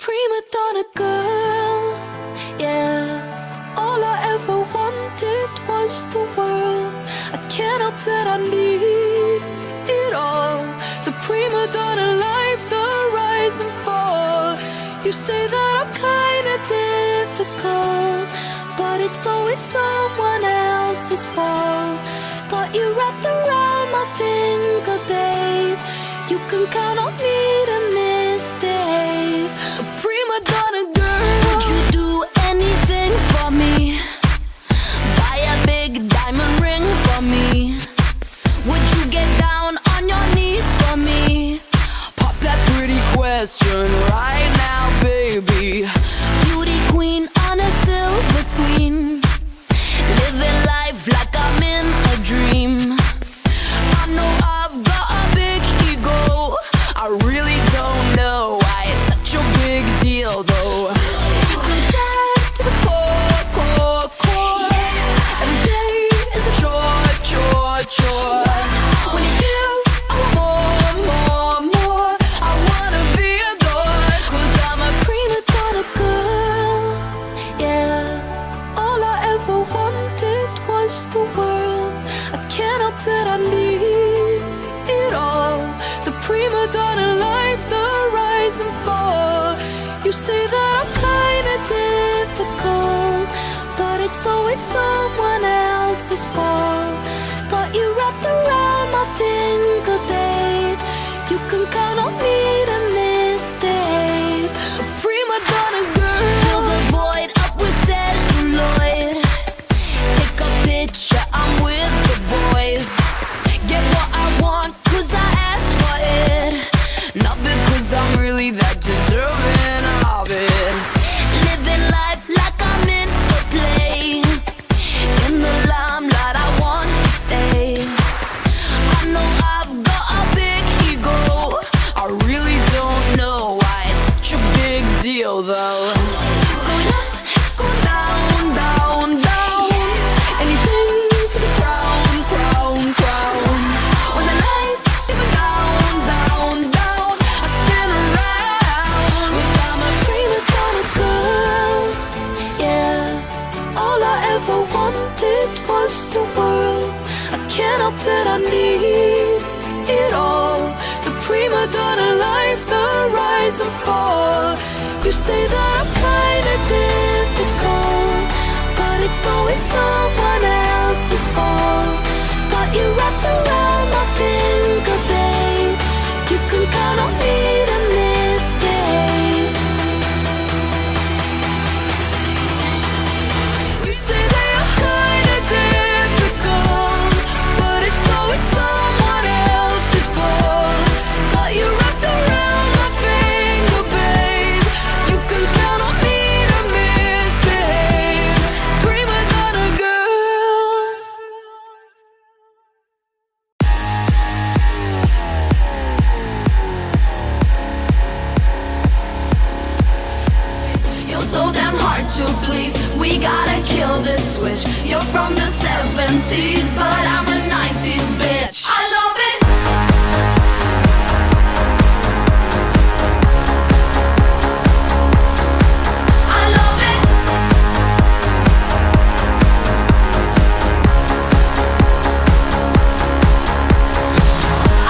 prima donna girl, yeah. All I ever wanted was the world. I can't help that I need it all. The prima donna life, the rise and fall. You say that I'm kinda difficult, but it's always someone else's fault. Got you wrapped around my finger, babe. You can count on me to misbehave. A prima donna girl. Would you do anything for me? Buy a big diamond ring for me? Would you get down on your knees for me? Pop that pretty question right now, baby. Beauty queen on a silver screen, living life like I'm in a dream. I know I've got a big ego. I really don't know why it's such a big deal though. I'm sad to the core, core, core. Every day is a chore, chore, chore. When you give, I want more, more, more. I wanna be adored, 'cause I'm a prima donna girl, yeah. All I ever wanted was the world. I can't help that I need it all. The prima donna life, the rise and fall. You say that I'm kinda difficult, but it's always someone else's fault. Got you wrapped around my finger, babe. You can count on me to misbehave. A prima donna girl. Fill the void up with celluloid. Take a picture, I'm with the boys. Get what I want, 'cause I asked for it. Not because I'm really that deserving of it. Living life like I'm in a play. In the limelight, I want to stay. I know I've got a big ego. I really don't know why it's such a big deal though. Going up, going down, down, down. Anything for the crown, crown, crown. When the lights dip down, down, down, I spin around. 'Cause I'm a prima donna girl, yeah. All I ever wanted was the world. I can't help that I need it all. The prima donna life, the rise and fall. You say that I'm kinda difficult, but it's always someone else's fault. Got you wrapped around my finger, babe. You can count on me to misbehave. You say that I'm kinda difficult, but it's always someone else's fault. Got you wrapped around my finger, babe. You can count on me to misbehave. Prima donna girl. You're so damn hard to please. We gotta kill this switch. You're from the 70s, but I'm a 90s bitch. I love it. I love it.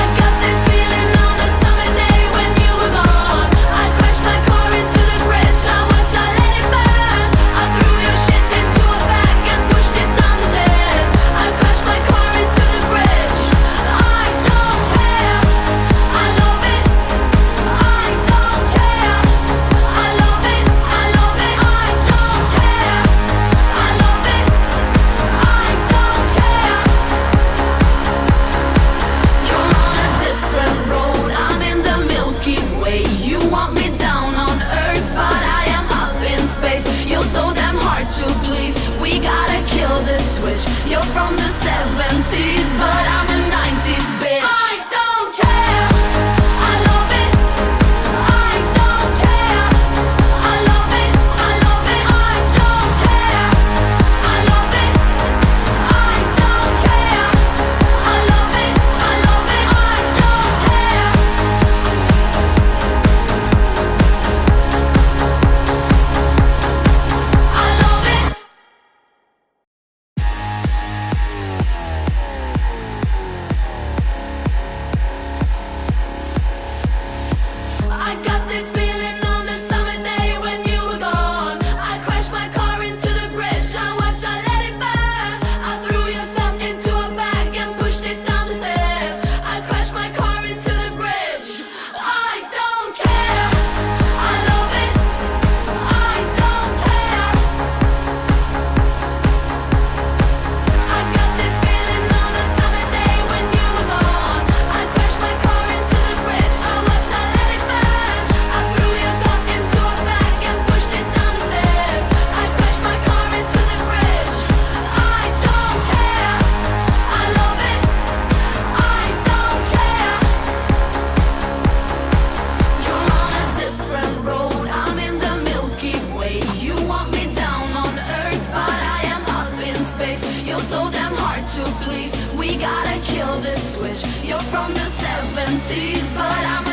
I got this feeling on the summer day when you were gone. I crashed my car into the bridge. I watched, I let it burn. I threw your shit into a bag and pushed it down the stairs. I crashed my car into the bridge. You're from the 70s, but I'm